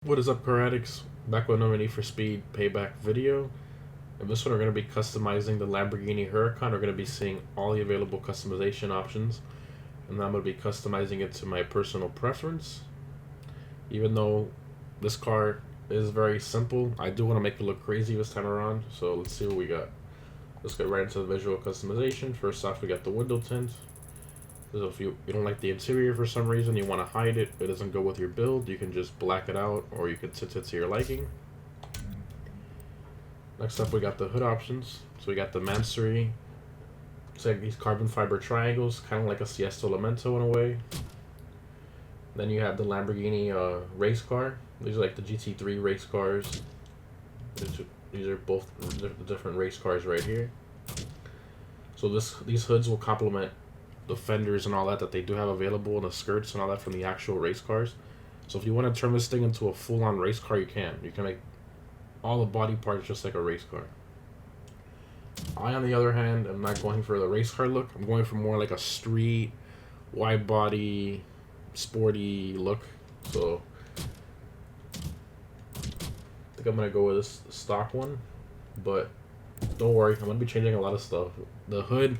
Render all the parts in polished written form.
What is up, car addicts? Back with another Need for Speed Payback video. In this one, we're going to be customizing the Lamborghini Huracan. We're going to be seeing all the available customization options, and I'm going to be customizing it to my personal preference. Even though this car is very simple, I do want to make it look crazy this time around. So let's see what we got. Let's get right into the visual customization. First off, we got the window tint. So if you don't like the interior for some reason, you want to hide it, it doesn't go with your build, you can just black it out, or you can tint it to your liking. Next up, we got the hood options. So we got the Mansory. It's like these carbon fiber triangles, kind of like a Siesta Lamento in a way. Then you have the Lamborghini race car. These are like the GT3 race cars. These are both the different race cars right here. So these hoods will complement the fenders and all that they do have available, and the skirts and all that from the actual race cars. So if you want to turn this thing into a full-on race car, you can. You can make all the body parts just like a race car. I, on the other hand, am not going for the race car look. I'm going for more like a street, wide body, sporty look. So I think I'm gonna go with this stock one, but don't worry, I'm gonna be changing a lot of stuff. The hood,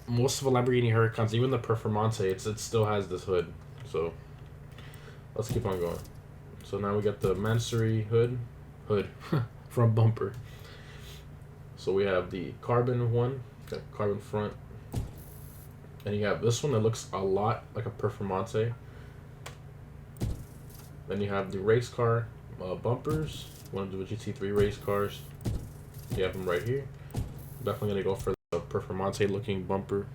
most of the Lamborghini Huracans, even the Performante, it still has this hood. So let's keep on going. So now we got the Mansory hood front bumper. So we have the carbon one, got carbon front, and you have this one that looks a lot like a Performante. Then you have the race car bumpers. Want to do a GT3 race cars? You have them right here. Definitely gonna go for the Performante looking bumper.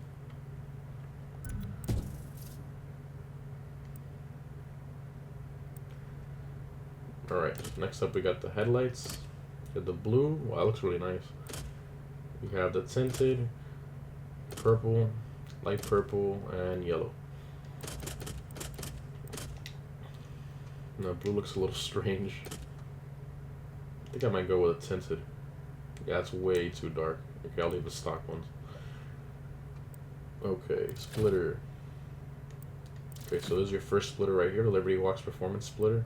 Alright, next up we got the headlights. Got the blue. Wow, that looks really nice. We have the tinted, purple, light purple, and yellow. No, blue looks a little strange. I think I might go with a tinted. Yeah, it's way too dark. Okay, I'll leave the stock ones. Okay, splitter. Okay, so this is your first splitter right here, the Liberty Walks Performance Splitter.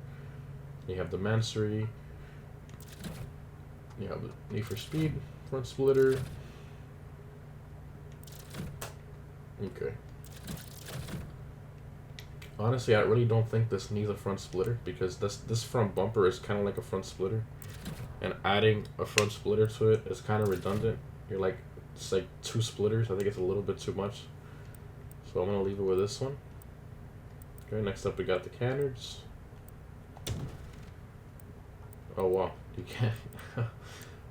You have the Mansory. You have the Need for Speed front splitter. Okay. Honestly, I really don't think this needs a front splitter, because this front bumper is kind of like a front splitter, and adding a front splitter to it is kind of redundant. It's like two splitters. I think it's a little bit too much, so I'm gonna leave it with this one. Okay, next up we got the Canards. Oh wow, you can't.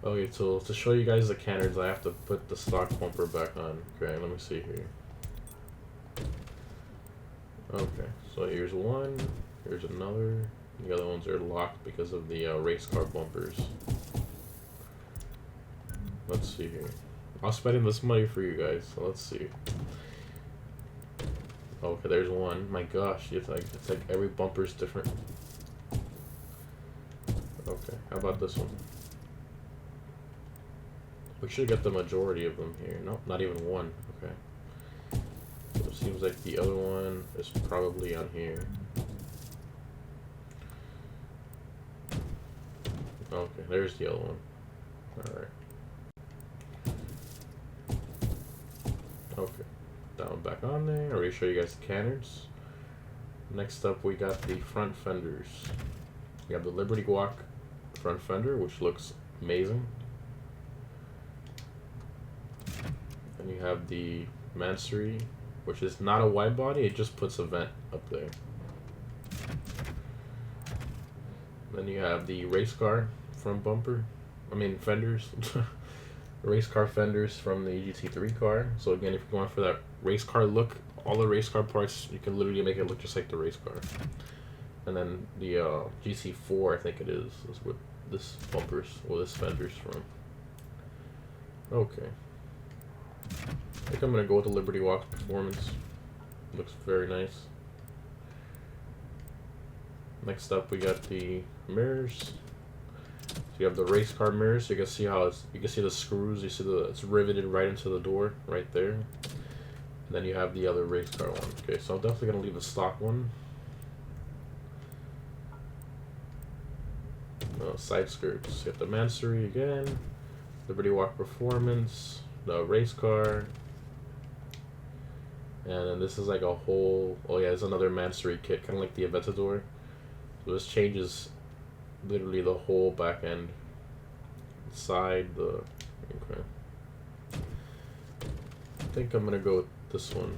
Okay, so to show you guys the Canards, I have to put the stock bumper back on. Okay, let me see here. Okay, so here's one, here's another. The other ones are locked because of the race car bumpers. Let's see here. I'm spending this money for you guys, so let's see. Okay, there's one. My gosh, it's like every bumper is different. Okay, how about this one? We should get the majority of them here. Nope, not even one. Okay. So it seems like the other one is probably on here. Okay, there's the other one. Alright. Okay. That one back on there. I already showed you guys the Canards. Next up, we got the front fenders. We have the Liberty Walk front fender, which looks amazing. And you have the Mansory, which is not a wide body, it just puts a vent up there. Then you have the race car front bumper. Fenders. Race car fenders from the GT3 car. So again, if you're going for that race car look, all the race car parts, you can literally make it look just like the race car. And then the GT4, I think it is what this bumpers, or this fender's from. Okay. I think I'm gonna go with the Liberty Walk Performance. Looks very nice. Next up, we got the mirrors. So you have the race car mirrors. So you can see you can see the screws. You see it's riveted right into the door right there. And then you have the other race car one. Okay, so I'm definitely gonna leave the stock one. Side skirts. You have the Mansory again, Liberty Walk Performance, the race car, and then this is like a whole. Oh yeah, there's another Mansory kit, kind of like the Aventador. So this changes literally the whole back end, side, the. Okay. I think I'm gonna go with this one.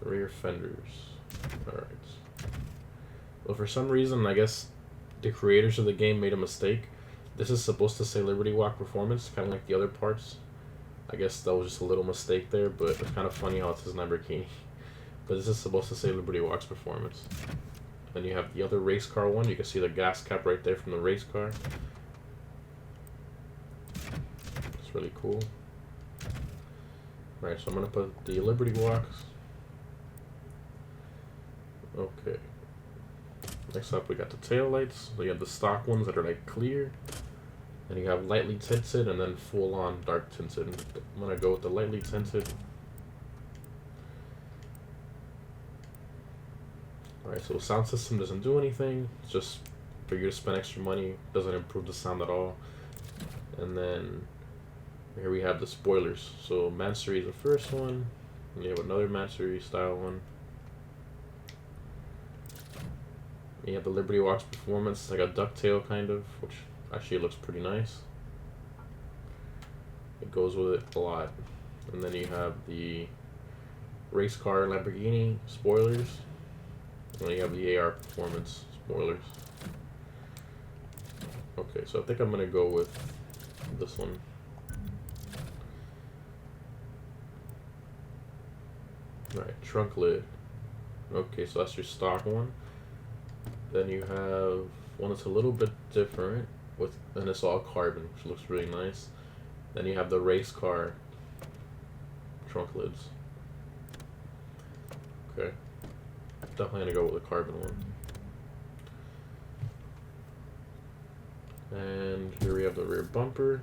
Rear fenders. Alright. Well, for some reason, I guess the creators of the game made a mistake. This is supposed to say Liberty Walk Performance, kind of like the other parts. I guess that was just a little mistake there, but it's kind of funny how it says Lamborghini. But this is supposed to say Liberty Walks Performance. Then you have the other race car one. You can see the gas cap right there from the race car. It's really cool. Alright, so I'm going to put the Liberty Walks. Okay. Next up, we got the taillights. So you have the stock ones that are like clear. And you have lightly tinted and then full on dark tinted. I'm going to go with the lightly tinted. Alright, so sound system doesn't do anything. It's just for you to spend extra money. Doesn't improve the sound at all. And then here we have the spoilers. So Mansory is the first one. And you have another Mansory style one. You have the Liberty Walks Performance. It's like a ducktail kind of, which actually looks pretty nice. It goes with it a lot. And then you have the race car Lamborghini spoilers. And then you have the AR Performance spoilers. Okay, so I think I'm gonna go with this one. Alright, trunk lid. Okay, so that's your stock one. Then you have one that's a little bit different, and it's all carbon, which looks really nice. Then you have the race car trunk lids. Okay, definitely gonna go with the carbon one. And here we have the rear bumper.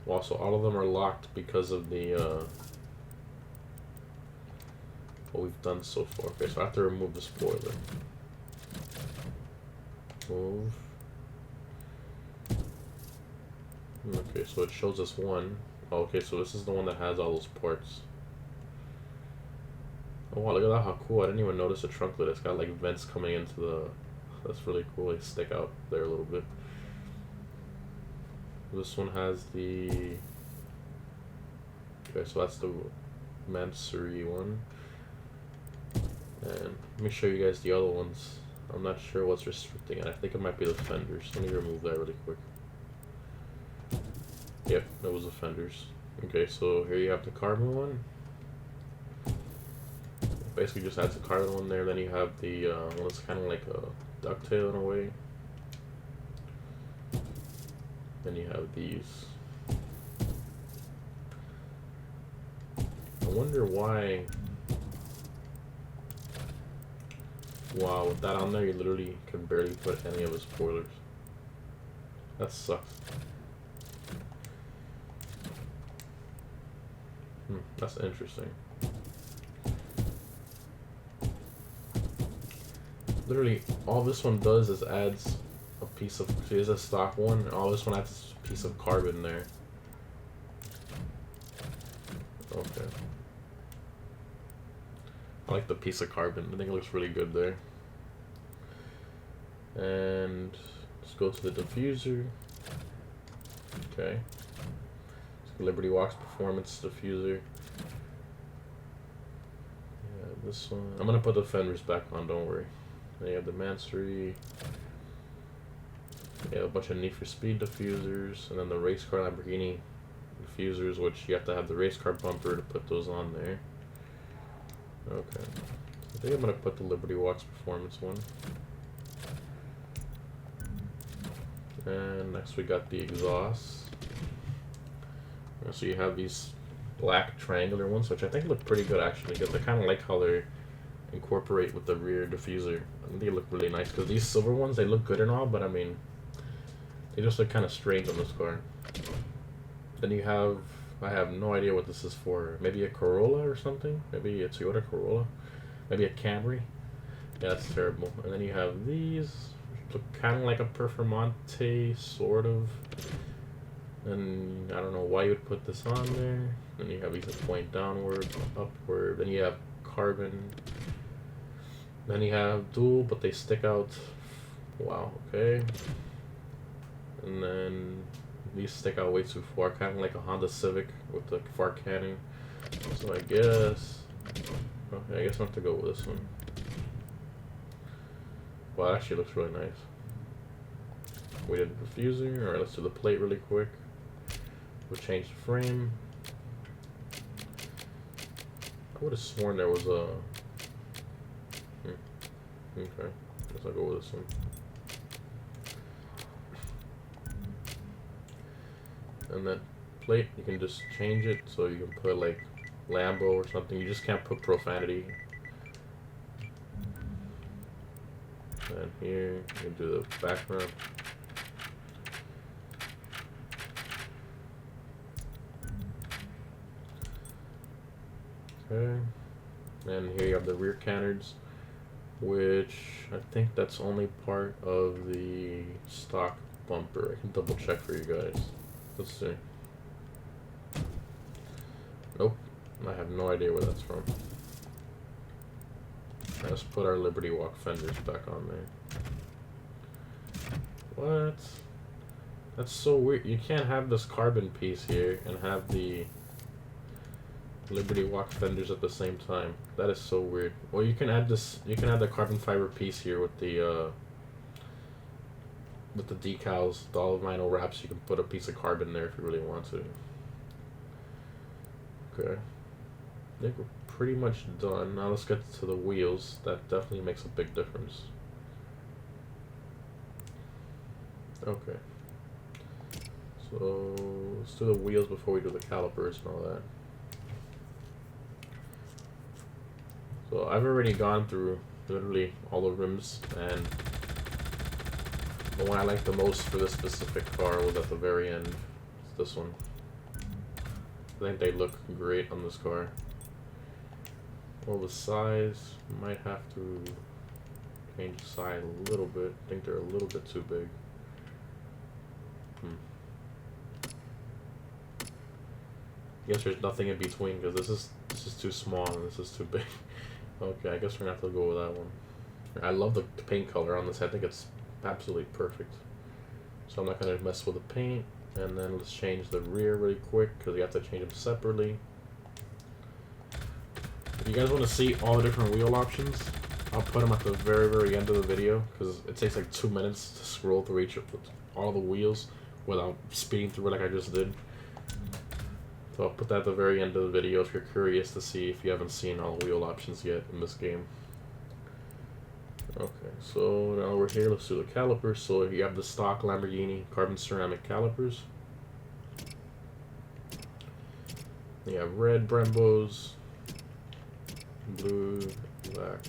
Also, all of them are locked because of the what we've done so far. Okay, so I have to remove the spoiler. Move. Okay, so it shows us one. Oh, okay, so this is the one that has all those parts. Oh wow, look at that, how cool. I didn't even notice the trunk lid. It's got like vents coming into the... That's really cool. They stick out there a little bit. This one has the... Okay, so that's the Mansory one. And let me show you guys the other ones. I'm not sure what's restricting it. I think it might be the fenders. Let me remove that really quick. Yep, that was the fenders. Okay, so here you have the carbon one. Basically just adds a carbon one there. Then you have the one that's kind of like a ducktail in a way. Then you have these. I wonder why... Wow, with that on there, you literally can barely put any of the spoilers. That sucks. That's interesting. Literally, all this one does is adds a piece of... See, there's a stock one, and all this one adds a piece of carbon there. Okay. I like the piece of carbon. I think it looks really good there. And let's go to the diffuser. Okay. Liberty Walks Performance diffuser. Yeah, this one. I'm gonna put the fenders back on. Don't worry. Then you have the Mansory. You have a bunch of Need for Speed diffusers, and then the race car Lamborghini diffusers, which you have to have the race car bumper to put those on there. Okay. I think I'm gonna put the Liberty Walks Performance one. And next we got the exhaust. So you have these black triangular ones, which I think look pretty good actually, because I kind of like how they incorporate with the rear diffuser. I think they look really nice, because these silver ones, they look good and all, but I mean, they just look kind of strange on this car. Then you have... I have no idea what this is for. Maybe a Corolla or something? Maybe a Toyota Corolla. Maybe a Camry. Yeah, that's terrible. And then you have these, which look kind of like a Performante, sort of. And I don't know why you would put this on there. Then you have these that point downward, upward. Then you have carbon. Then you have dual, but they stick out. Wow, okay. And then these stick out way too far, kind of like a Honda Civic with the far cannon. So I guess, okay, I guess I have to go with this one. Well, it actually looks really nice. We did the diffuser. Alright, let's do the plate really quick. We'll change the frame. I would have sworn there was a... Okay, guess I'll go with this one. And that plate, you can just change it, so you can put like Lambo or something. You just can't put profanity. And here, you can do the background. Okay. And here you have the rear canards, which I think that's only part of the stock bumper. I can double check for you guys. Let's see. Nope. I have no idea where that's from. Let's put our Liberty Walk fenders back on there. What? That's so weird. You can't have this carbon piece here and have the Liberty Walk fenders at the same time. That is so weird. Well, you can add this. You can add the carbon fiber piece here with the decals, the all vinyl wraps. You can put a piece of carbon there if you really want to. Okay. I think we're pretty much done. Now let's get to the wheels. That definitely makes a big difference. Okay. So let's do the wheels before we do the calipers and all that. So I've already gone through literally all the rims, and the one I like the most for this specific car was at the very end. It's this one. I think they look great on this car. Well, the size, might have to change the size a little bit. I think they're a little bit too big. I guess there's nothing in between, because this is too small and this is too big. Okay, I guess we're gonna have to go with that one. I love the paint color on this. I think it's absolutely perfect. So I'm not gonna mess with the paint. And then let's change the rear really quick, because we have to change them separately. If you guys want to see all the different wheel options, I'll put them at the very, very end of the video, because it takes like 2 minutes to scroll through all the wheels without speeding through it like I just did. So I'll put that at the very end of the video if you're curious to see if you haven't seen all the wheel options yet in this game. Okay, so now we're here. Let's do the calipers. So you have the stock Lamborghini carbon ceramic calipers. You have red Brembos, blue, black.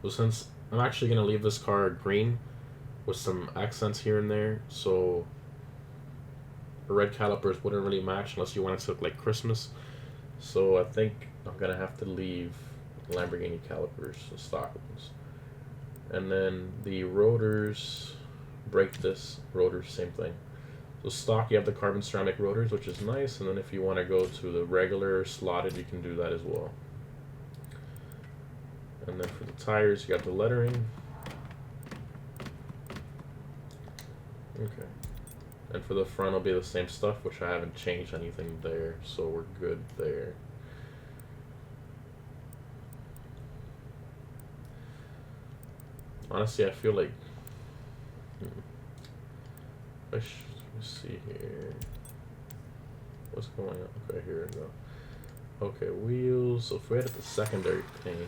So since I'm actually going to leave this car green with some accents here and there, so the red calipers wouldn't really match unless you wanted to look like Christmas. So I think I'm going to have to leave Lamborghini calipers, the stock ones. And then the rotors, brake disc rotors, same thing. So stock, you have the carbon ceramic rotors, which is nice. And then if you want to go to the regular slotted, you can do that as well. And then for the tires, you got the lettering. Okay. And for the front, it'll be the same stuff, which I haven't changed anything there, so we're good there. Honestly, I feel like... Let me see here. What's going on? Okay, here we go. Okay, wheels. So if we had the secondary paint,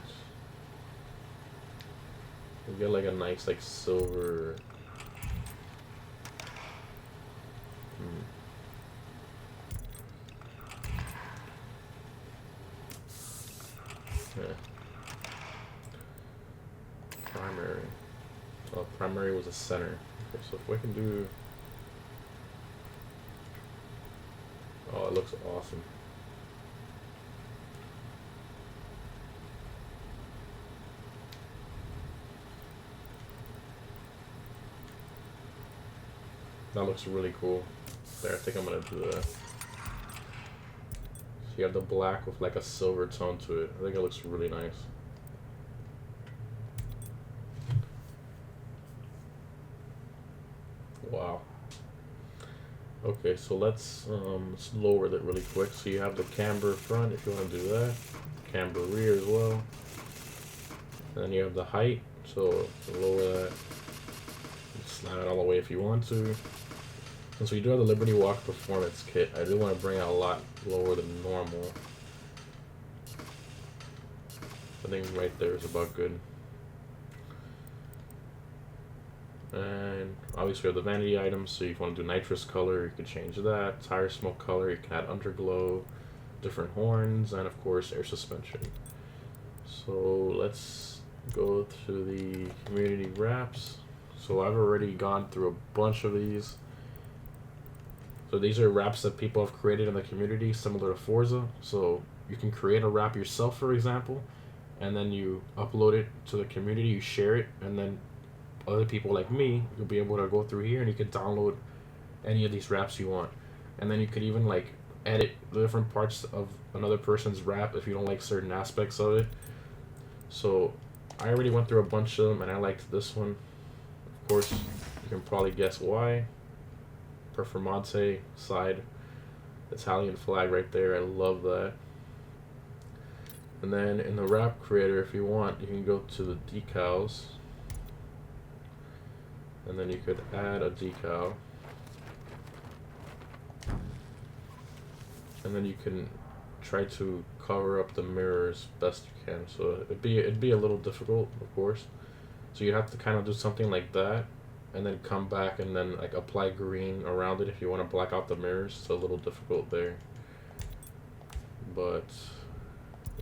we get like a nice like silver. Yeah. Primary. Oh, primary was a center. Okay, so if we can do... Oh, it looks awesome. That looks really cool. There, I think I'm gonna do that. So you have the black with like a silver tone to it. I think it looks really nice. Wow. Okay, so let's lower that really quick. So you have the camber front if you want to do that. Camber rear as well. And then you have the height. So lower that. Slide it all the way if you want to. And so you do have the Liberty Walk Performance Kit. I do want to bring it a lot lower than normal. I think right there is about good. And obviously we have the Vanity Items, so if you want to do nitrous color, you can change that. Tire smoke color, you can add underglow, different horns, and of course air suspension. So let's go to the community wraps. So I've already gone through a bunch of these. So these are wraps that people have created in the community, similar to Forza. So you can create a wrap yourself, for example, and then you upload it to the community, you share it, and then other people like me, you'll be able to go through here and you can download any of these wraps you want. And then you could even like edit the different parts of another person's wrap if you don't like certain aspects of it. So I already went through a bunch of them and I liked this one. Of course, you can probably guess why. Performante side, Italian flag right there. I love that. And then in the wrap creator, if you want, you can go to the decals. And then you could add a decal. And then you can try to cover up the mirrors best you can. So it'd be a little difficult, of course. So you have to kind of do something like that, and then come back and then like apply green around it if you want to black out the mirrors. It's a little difficult there. But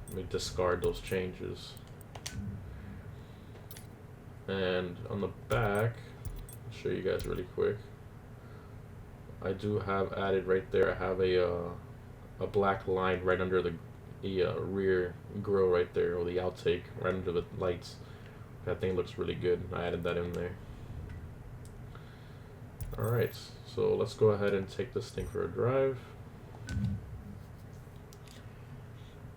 let me discard those changes. And on the back, I'll show you guys really quick. I do have added right there, I have a black line right under the rear grille right there, or the outtake right under the lights. That thing looks really good. I added that in there. Alright, so let's go ahead and take this thing for a drive.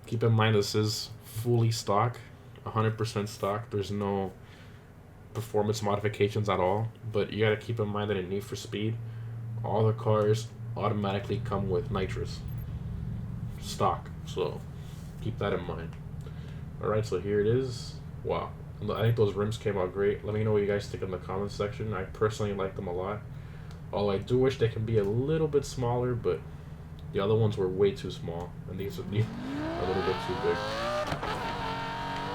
Keep in mind this is fully stock, 100% stock. There's no performance modifications at all, but you gotta keep in mind that in Need for Speed, all the cars automatically come with nitrous stock, so keep that in mind. Alright, so here it is. Wow, I think those rims came out great. Let me know what you guys think in the comments section. I personally like them a lot, although I do wish they can be a little bit smaller, but the other ones were way too small, and these would be a little bit too big.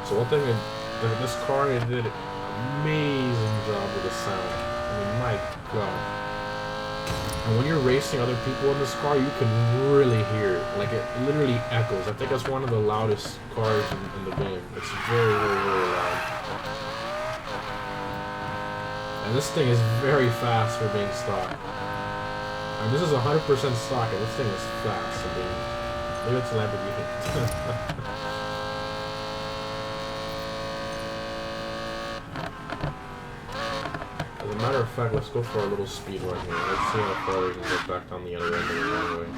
So one thing, this car, it did an amazing job with the sound. I mean, my god. And when you're racing other people in this car, you can really hear it. Like, it literally echoes. I think it's one of the loudest cars in the game. It's very, very, very loud. And this thing is very fast for being stock. And this is 100% stock, and this thing is fast. I mean, maybe it's a Lamborghini. As a matter of fact, let's go for a little speed run here. Let's see how far we can get back down the other end of the runway.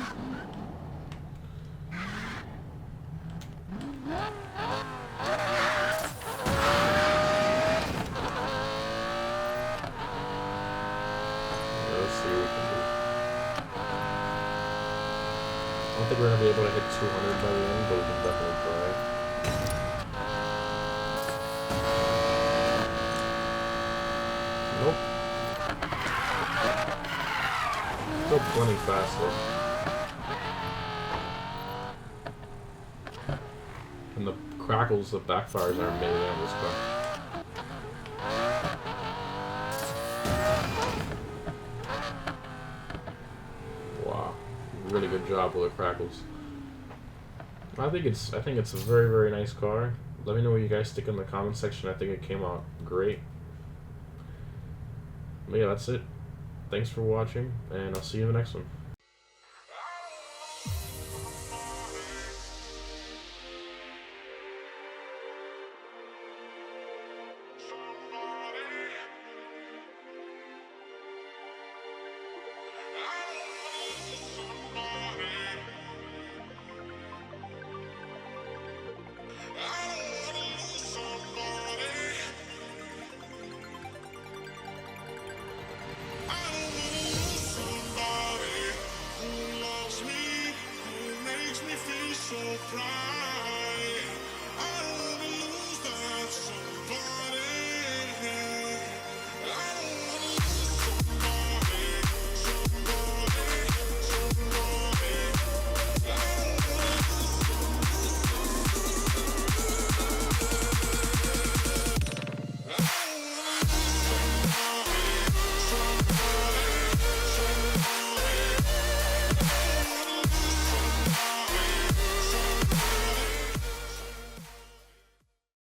Let's see what we can do. I don't think we're going to be able to hit 200 by the end, but we can definitely try. Nope. Still plenty fast though. And the crackles, the backfires are amazing on this car. Wow. Really good job with the crackles. I think it's a very, very nice car. Let me know what you guys think in the comment section. I think it came out great. But yeah, that's it. Thanks for watching, and I'll see you in the next one.